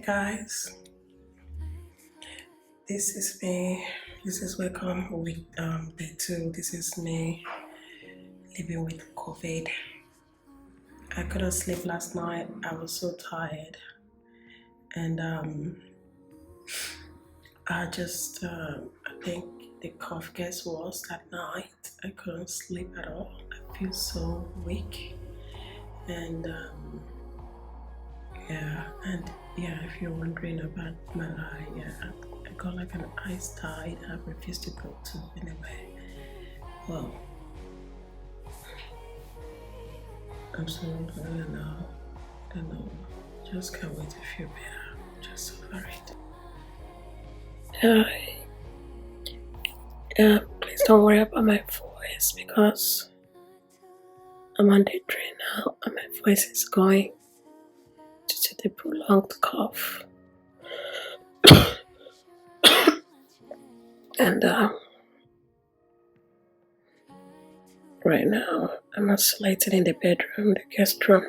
Guys, this is me. This is welcome week day 2. This is me living with COVID. I couldn't sleep last night. I was so tired, and I think the cough gets worse at night. I couldn't sleep at all. I feel so weak, and if you're wondering about my eye, I got like an eye tied. I refused to go to anyway. Well, I'm so I don't know. Just can't wait to feel better. Just over it. Please don't worry about my voice because I'm on day 3 now and my voice is going due to the prolonged cough. And right now I'm isolated in the bedroom, the guest room.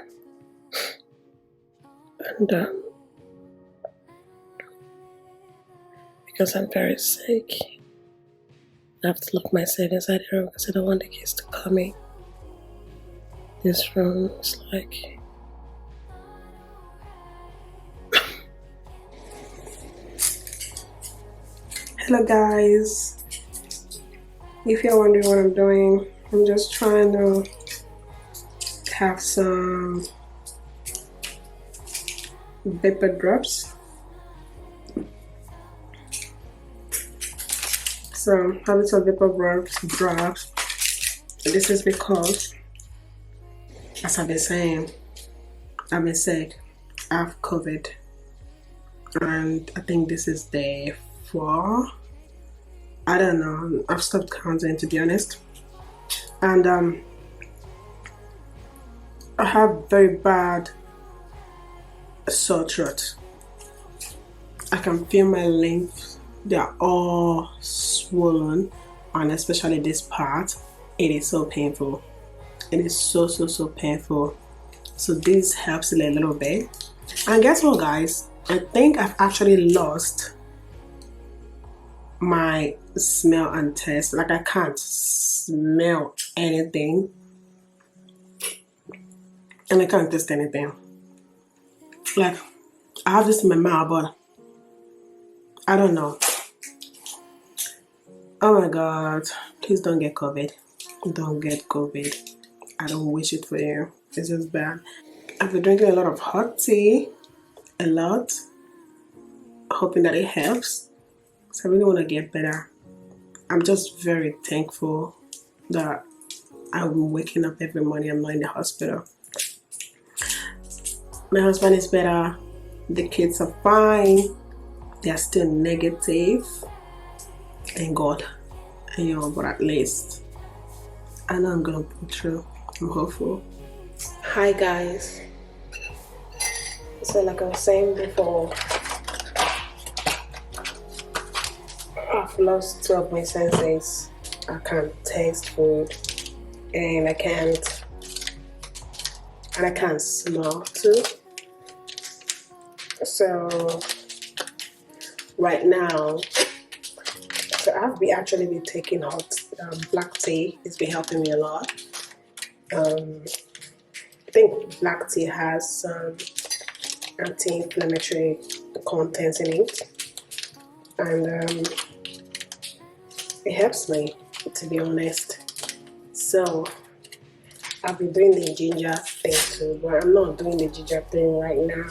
And because I'm very sick, I have to lock myself inside the room because I don't want the kids to come in. This room is like hello guys, if you're wondering what I'm doing, I'm just trying to have some vapor drops. So having some vapor drops. This is because, as I've been saying, I've been sick. I have COVID, and I think this is day 4. I don't know. I've stopped counting, to be honest. And I have very bad sore throat. I can feel my lymph. They are all swollen, and especially this part. It is so painful. It is so painful. So this helps a little bit. And guess what, guys? I think I've actually lost my smell and taste. Like I can't smell anything, and I can't taste anything. Like I have this in my mouth, but I don't know. Oh my god, please don't get COVID. Don't get COVID. I don't wish it for you. It's just bad. I've been drinking a lot of hot tea, hoping that it helps. So I really want to get better. I'm just very thankful that I'm waking up every morning. I'm not in the hospital. My husband is better. The kids are fine. They are still negative. Thank God. But at least I know I'm gonna pull through. I'm hopeful. Hi guys. So like I was saying before, I've lost 2 of my senses. I can't taste food, and I can't smell too. So right now, I've actually been taking hot black tea. It's been helping me a lot. I think black tea has some anti-inflammatory contents in it, and it helps me, to be honest. So I've been doing the ginger thing too, but I'm not doing the ginger thing right now.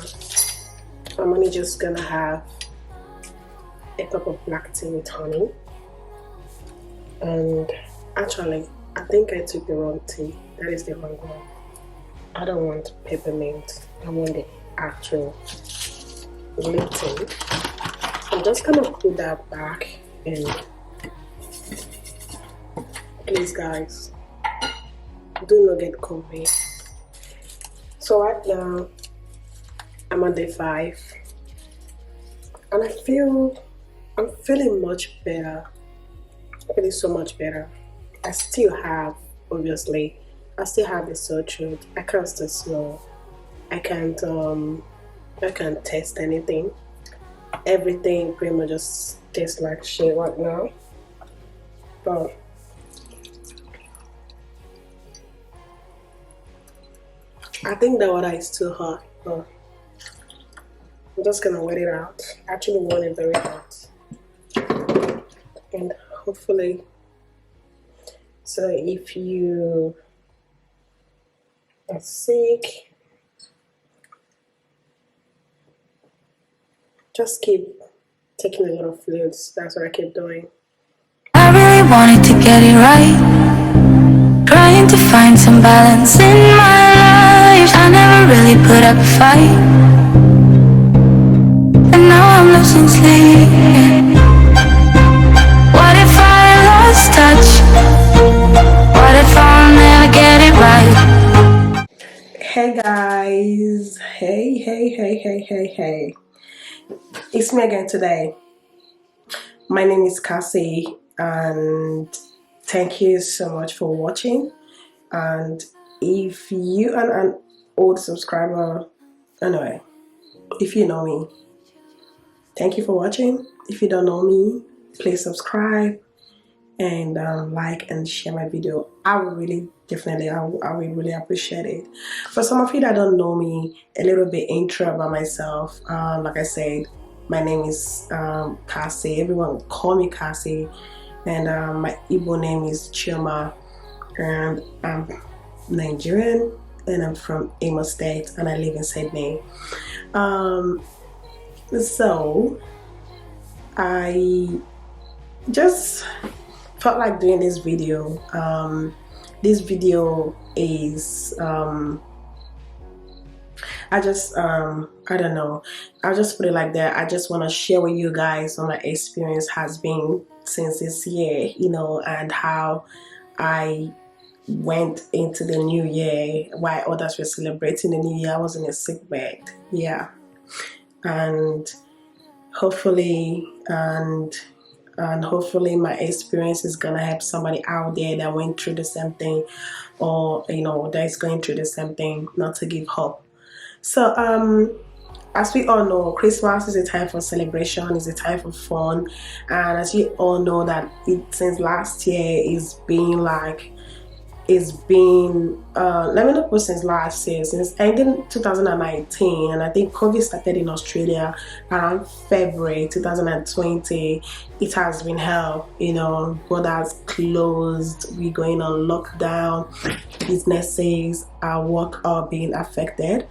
I'm only just gonna have a cup of black tea with honey. And actually, I think I took the wrong tea. That is the wrong one. I don't want peppermint. I want the actual green tea. I'm just gonna put that back, and please guys, do not get COVID. So right now I'm on day 5, and I'm feeling much better. Feeling so much better. I still have the sore throat. I can't still smell. I can't I can't taste anything. Everything pretty much just tastes like shit right now. But I think the water is too hot. But I'm just gonna wait it out. I actually want it very hot. And hopefully, so if you are sick, just keep taking a lot of fluids. That's what I keep doing. I really wanted to get it right, trying to find some balance in my life. I never really put up a fight, and now I'm losing sleep. What if I lost touch? What if I'll never get it right? Hey guys, hey, it's me again today. My name is Cassie, and thank you so much for watching. And if you are an old subscriber, anyway, if you know me, thank you for watching. If you don't know me, please subscribe and like and share my video. I would really definitely I would really appreciate it. For some of you that don't know me, a little bit intro about myself. Like I said, my name is Cassie. Everyone call me Cassie, and my Igbo name is Chioma, and I'm Nigerian, and I'm from Imo State, and I live in Sydney. So I just felt like doing this video. This video is I don't know, I'll just put it like that. I just want to share with you guys what my experience has been since this year, and how I went into the new year while others were celebrating the new year. I was in a sick bed, yeah, and hopefully hopefully my experience is gonna help somebody out there that went through the same thing, or that is going through the same thing, not to give up. So as we all know, Christmas is a time for celebration, is a time for fun, and as you all know that since last year it's been let me not put since last year, since ending 2019, and I think COVID started in Australia around February 2020. It has been hell, borders closed, we going on lockdown, businesses, our work are being affected,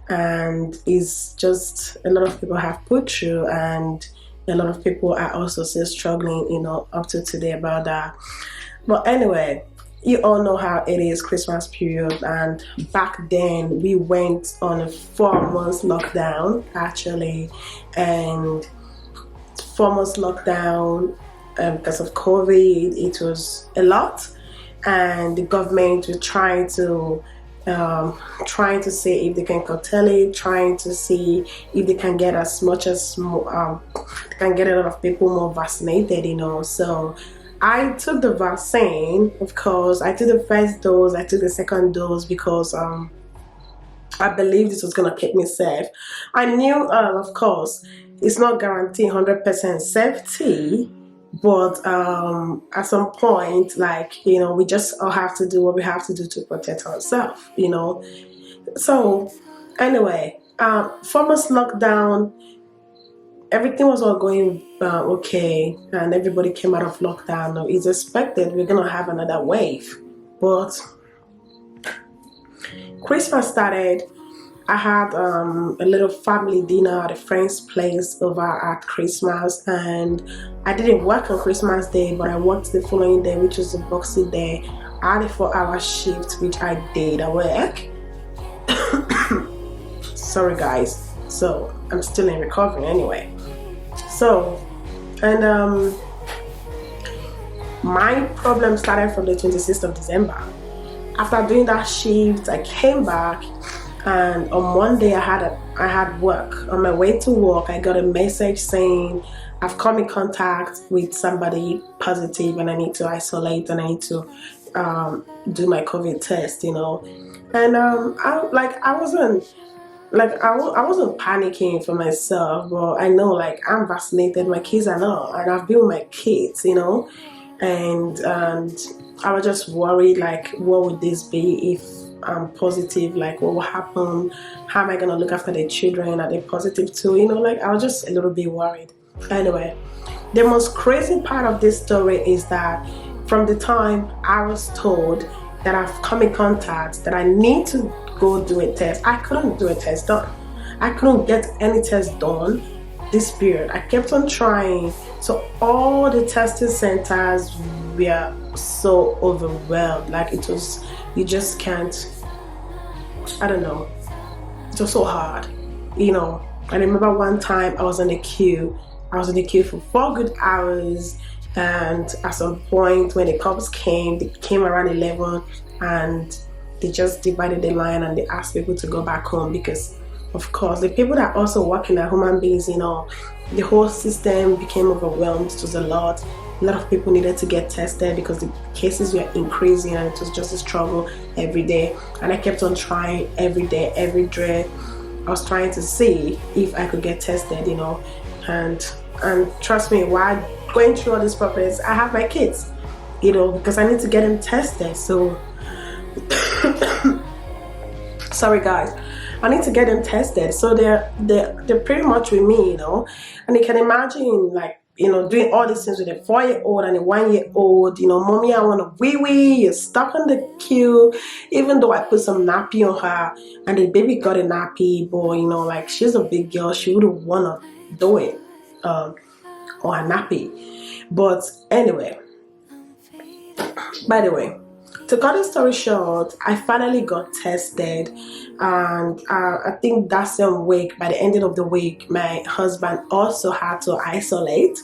and it's just a lot of people have put through, and a lot of people are also still struggling, up to today about that. But anyway, you all know how it is Christmas period, and back then we went on a 4 months lockdown actually, and 4 months lockdown because of COVID. It was a lot, and the government was trying to see if they can curtail it, trying to see if they can get as much as they can get a lot of people more vaccinated, so I took the vaccine. Of course, I took the first dose, I took the second dose because I believe this was gonna keep me safe. I knew, of course, it's not guaranteed 100% safety, but at some point, we just all have to do what we have to do to protect ourselves. So anyway, 4 months lockdown, everything was all going okay, and everybody came out of lockdown. It's expected we're gonna have another wave, but Christmas started. I had a little family dinner at a friend's place over at Christmas, and I didn't work on Christmas Day, but I worked the following day, which was the Boxing Day. I had a 4-hour shift, which I did at work. Sorry guys, so I'm still in recovery anyway. So, and my problem started from the 26th of December. After doing that shift, I came back, and on Monday I had work. On my way to work, I got a message saying I've come in contact with somebody positive, and I need to isolate, and I need to do my COVID test, and I wasn't like I wasn't panicking for myself, but I know like I'm vaccinated, my kids are not, and I've been with my kids, and I was just worried like what would this be if I'm positive, like what will happen, how am I gonna look after the children, are they positive too, like I was just a little bit worried. Anyway, the most crazy part of this story is that from the time I was told that I've come in contact that I need to go do a test, I couldn't do a test done. I couldn't get any test done this period. I kept on trying. So all the testing centers were so overwhelmed. Like it was, you just can't, I don't know. It was so hard. I remember one time I was in the queue. I was in the queue for 4 good hours, and at some point when the cops came, they came around 11, and they just divided the line and they asked people to go back home because, of course, the people that also working are human beings. The whole system became overwhelmed. It was a lot. A lot of people needed to get tested because the cases were increasing, and it was just a struggle every day. And I kept on trying every day, every day. I was trying to see if I could get tested, and trust me, while going through all this process, I have my kids, because I need to get them tested. So, sorry guys, I need to get them tested. So they're pretty much with me, and you can imagine like, doing all these things with a 4-year-old and a 1-year-old, mommy, I want a wee wee, you're stuck on the queue, even though I put some nappy on her and the baby got a nappy, but like she's a big girl, she wouldn't want to do it on a nappy. But anyway, by the way, to cut the story short, I finally got tested, and I think that same week, by the ending of the week, my husband also had to isolate,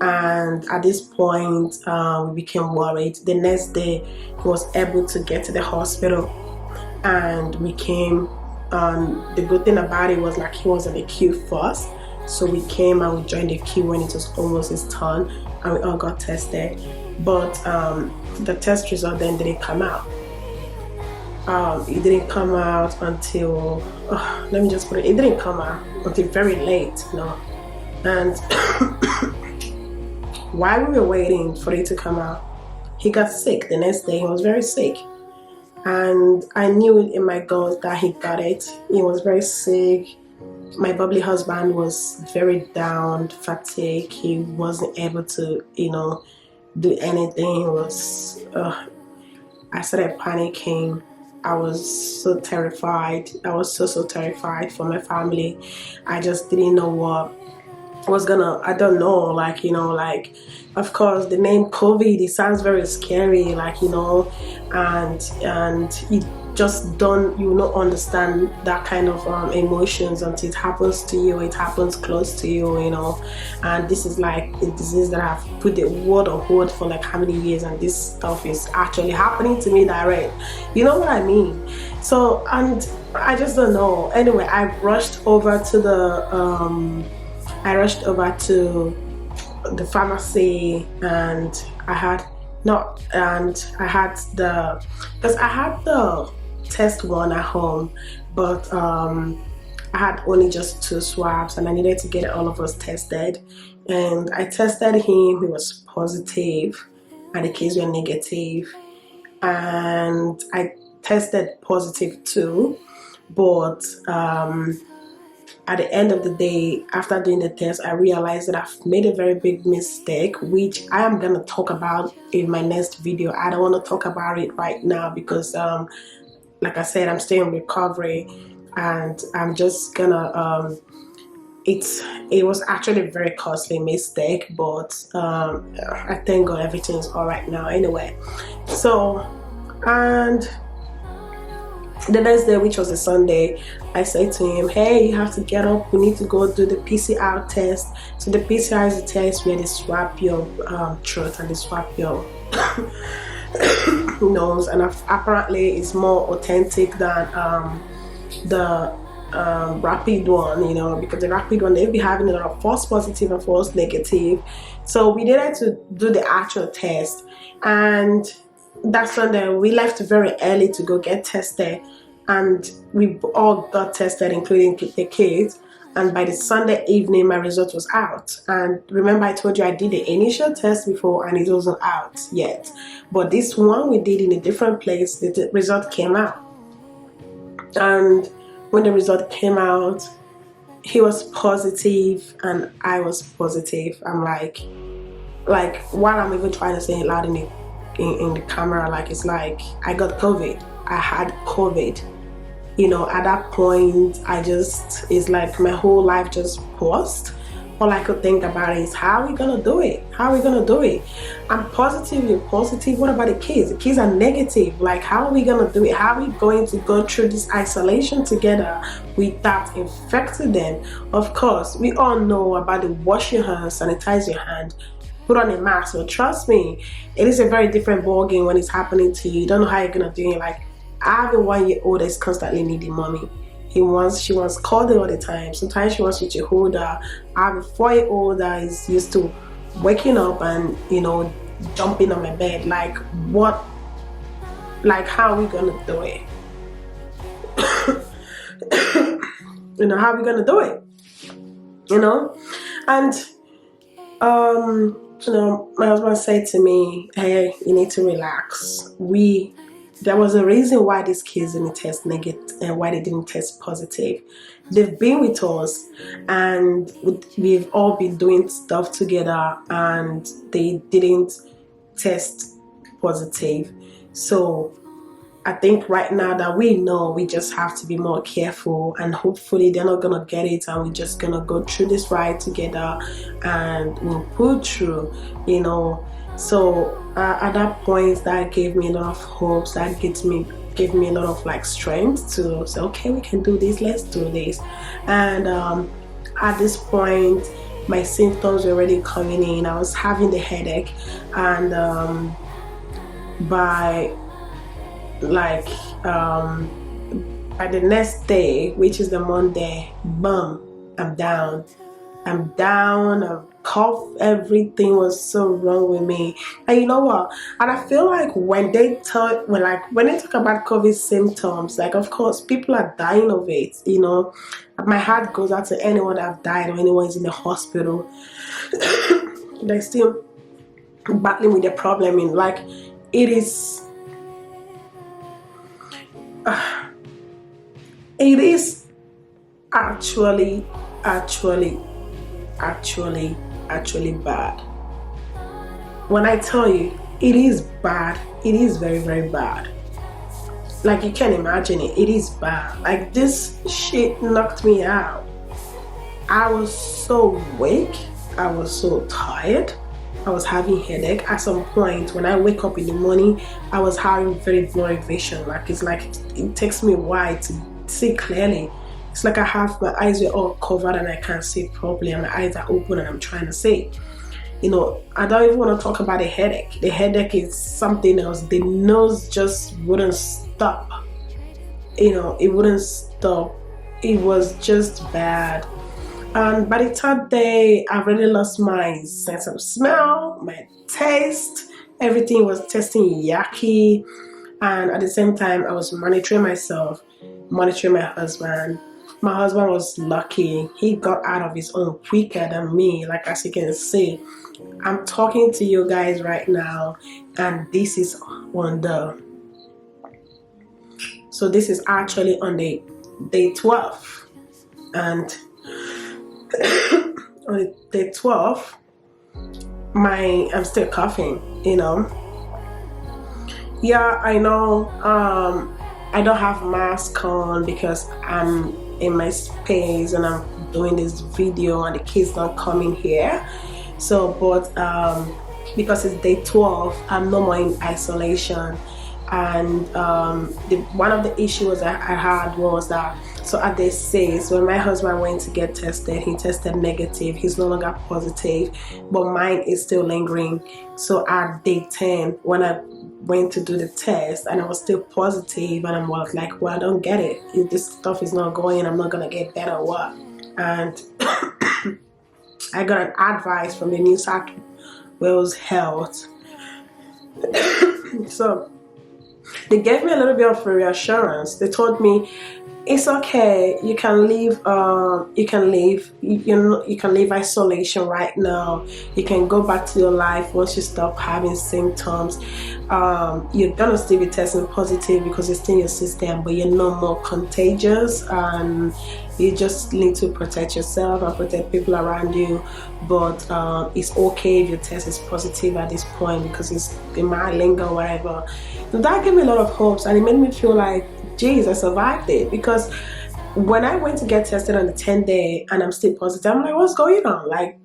and at this point, we became worried. The next day, he was able to get to the hospital, and we came. The good thing about it was like he was in the queue first, so we came and we joined the queue when it was almost his turn, and we all got tested. But the test result then didn't come out. It didn't come out until, let me just put it, it didn't come out until very late, And while we were waiting for it to come out, he got sick the next day. He was very sick. And I knew it in my gut that he got it. He was very sick. My bubbly husband was very down, fatigued. He wasn't able to, do anything. I started panicking. I was so terrified. I was so terrified for my family. I just didn't know what was gonna, I don't know, like, of course the name COVID, it sounds very scary, and you just don't, understand that kind of emotions until it happens to you, it happens close to you, and this is like a disease that I've put the word on hold for like how many years, and this stuff is actually happening to me direct, you know what I mean? So, and I just don't know. Anyway, I rushed over to the pharmacy, and I had the test one at home, but I had only just 2 swabs, and I needed to get all of us tested. And I tested him, he was positive, and the kids were negative. And I tested positive too, but at the end of the day, after doing the test, I realized that I've made a very big mistake, which I am going to talk about in my next video. I don't want to talk about it right now because, like I said, I'm still in recovery, and I'm just going to, it was actually a very costly mistake, but I thank God everything's all right now anyway. So, and the next day, which was a Sunday, I said to him, hey, you have to get up, we need to go do the PCR test. So the PCR is a test where they swab your throat and they swab your nose, and apparently it's more authentic than the rapid one, because the rapid one, they'll be having a lot of false positive and false negative. So we needed to do the actual test, and that Sunday we left very early to go get tested. and we all got tested, including the kids. And by the Sunday evening, my result was out. And remember, I told you I did the initial test before and it wasn't out yet. But this one we did in a different place, the result came out. And when the result came out, he was positive and I was positive. I'm like while I'm even trying to say it loud in the camera, like it's like I got COVID. I had COVID. At that point, it's like my whole life just paused. All I could think about is, how are we gonna do it? How are we gonna do it? I'm positive, you're positive. What about the kids? The kids are negative. Like, how are we gonna do it? How are we going to go through this isolation together without infecting them? Of course, we all know about the wash your hands, sanitize your hand, put on a mask. So trust me, it is a very different ballgame when it's happening to you. You don't know how you're gonna do it. Like, I have a 1-year-old that's constantly needing mommy. She wants cuddle all the time. Sometimes she wants you to hold her. I have a 4-year-old that is used to waking up and jumping on my bed. Like, what? Like, how are we gonna do it? How are we gonna do it? And my husband said to me, "Hey, you need to relax. There was a reason why these kids didn't test negative and why they didn't test positive. They've been with us and we've all been doing stuff together and they didn't test positive. So I think right now that we know, we just have to be more careful and hopefully they're not gonna get it and we're just gonna go through this ride together and we'll pull through, So at that point, that gave me a lot of hopes. That gave me a lot of strength to say, okay, we can do this. Let's do this. And at this point, my symptoms were already coming in. I was having the headache, and by the next day, which is the Monday, boom, I'm down. I'm cough. Everything was so wrong with me. And you know what? And I feel like when they talk about COVID symptoms, of course people are dying of it. My heart goes out to anyone that have died or anyone who's in the hospital. They're still battling with the problem. It is. It is actually bad. When I tell you, it is bad. It is very, very bad. You can't imagine it. It is bad. This shit knocked me out. I was so weak. I was so tired. I was having headache. At some point, when I wake up in the morning, I was having very blurry vision. It takes me a while to see clearly. It's like I have my eyes are all covered and I can't see properly and my eyes are open and I'm trying to see. I don't even want to talk about the headache. The headache is something else. The nose just wouldn't stop. It wouldn't stop. It was just bad. And by the third day, I really lost my sense of smell, my taste. Everything was tasting yucky. And at the same time, I was monitoring myself, monitoring my husband. My husband was lucky. He got out of his own quicker than me. As you can see, I'm talking to you guys right now, and this is on this is actually on the day 12. And on day 12, I'm still coughing, Yeah, I know. I don't have mask on because I'm in my space and I'm doing this video and the kids not coming here. So, but because it's day 12, I'm no more in isolation. And one of the issues I had was that, so at day 6, when my husband went to get tested, he tested negative. He's no longer positive, but mine is still lingering. So at day 10, when I went to do the test and I was still positive, and I was like, well, I don't get it. If this stuff is not going, I'm not gonna get better or what? And I got an advice from the New South Wales Health. So They gave me a little bit of reassurance. They told me it's okay. You can leave. You can leave isolation right now. You can go back to your life once you stop having symptoms. You're gonna still be testing positive because it's in your system, but you're no more contagious, and you just need to protect yourself and protect people around you. But it's okay if your test is positive at this point because it might linger or whatever. So that gave me a lot of hopes, and it made me feel like, geez, I survived it. Because when I went to get tested on the 10th day and I'm still positive, I'm like, what's going on? Like,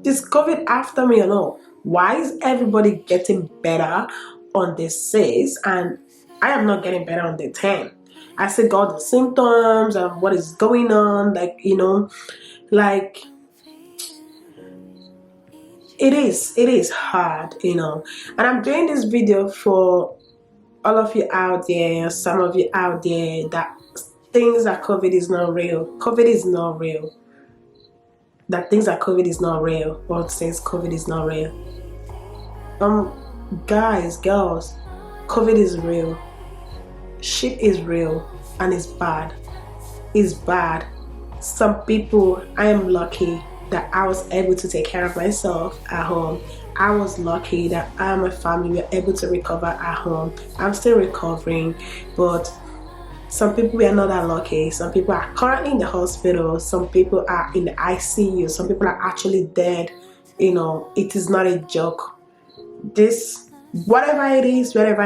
is COVID after me or no? Why is everybody getting better on the 6th and I am not getting better on the 10th? I still got the symptoms and what is going on, like, like it is hard, and I'm doing this video for all of you out there, some of you out there that things that COVID is not real. COVID is not real. That things that COVID is not real. Or says COVID is not real. Guys, girls, COVID is real. Shit is real and it's bad. It's bad. Some people, I am lucky that I was able to take care of myself at home. I was lucky that I and my family were able to recover at home. I'm still recovering, but some people are not that lucky. Some people are currently in the hospital. Some people are in the ICU. Some people are actually dead. It is not a joke. This, whatever it is, wherever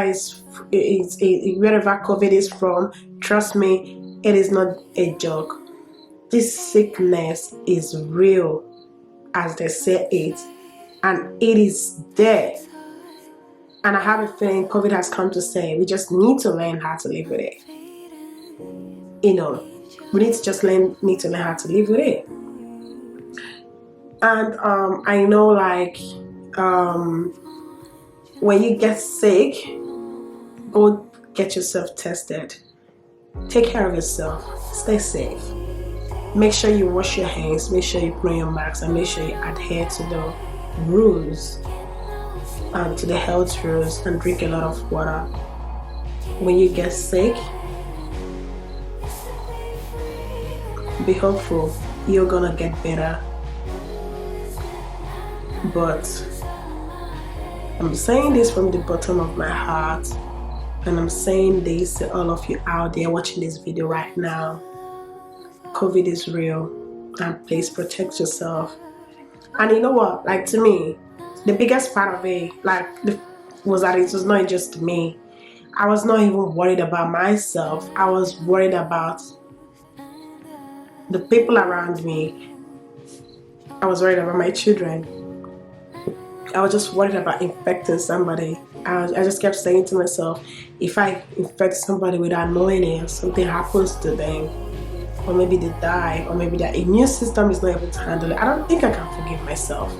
COVID is from, trust me, it is not a joke. This sickness is real, as they say it, and it is there. And I have a feeling COVID has come to stay. We just need to learn how to live with it. We need to just learn how to live with it. And I know, like, when you get sick, go get yourself tested. Take care of yourself. Stay safe. Make sure you wash your hands, make sure you put on your mask, and make sure you adhere to the rules, to the health rules, and drink a lot of water. When you get sick, be hopeful. You're gonna get better. But I'm saying this from the bottom of my heart, and I'm saying this to all of you out there watching this video right now. COVID is real, and please protect yourself. And you know what? Like, to me, the biggest part of it, was that it was not just me. I was not even worried about myself. I was worried about the people around me. I was worried about my children. I was just worried about infecting somebody. I just kept saying to myself, if I infect somebody without knowing it, something happens to them, or maybe they die, or maybe their immune system is not able to handle it, I don't think I can forgive myself.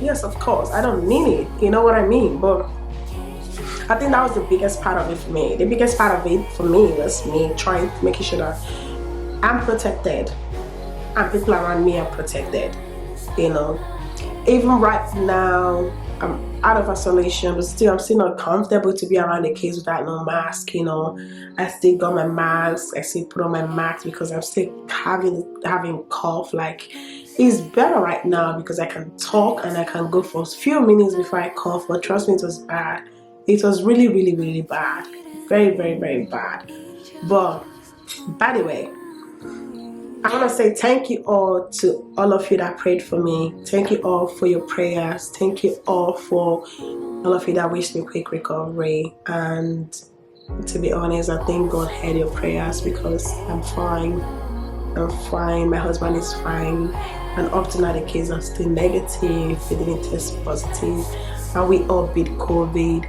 Yes, of course, I don't mean it, you know what I mean? But I think that was the biggest part of it for me. The biggest part of it for me was me making sure that I'm protected and people around me are protected. Even right now, I'm out of isolation, but still, I'm still not comfortable to be around the kids without no mask. I still got my mask. I still put on my mask because I'm still having cough. Like, it's better right now because I can talk and I can go for a few minutes before I cough. But trust me, it was bad. It was really, really, really bad. Very, very, very bad. But by the way, I want to say thank you all to all of you that prayed for me. Thank you all for your prayers. Thank you all for all of you that wished me quick recovery. And to be honest, I think God heard your prayers because I'm fine. I'm fine. My husband is fine. And up to now, the kids are still negative. They didn't test positive. And we all beat COVID.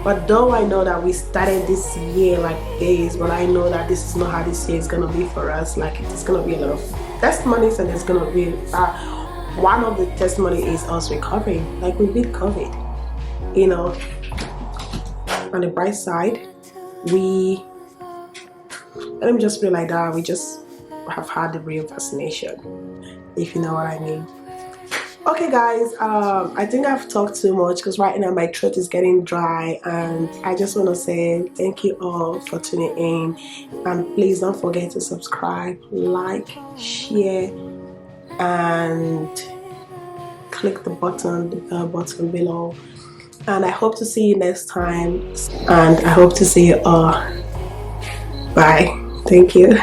But though I know that we started this year like this, but I know that this is not how this year is going to be for us. Like, it's going to be a lot of testimonies, and there's going to be one of the testimony is us recovering. Like, we beat COVID. On the bright side, let me just be like that, we just have had the real vaccination, if you know what I mean. Okay, guys, I think I've talked too much because right now my throat is getting dry, and I just want to say thank you all for tuning in. And please don't forget to subscribe, like, share, and click the button, the bell button below. And I hope to see you next time. And I hope to see you all. Bye. Thank you.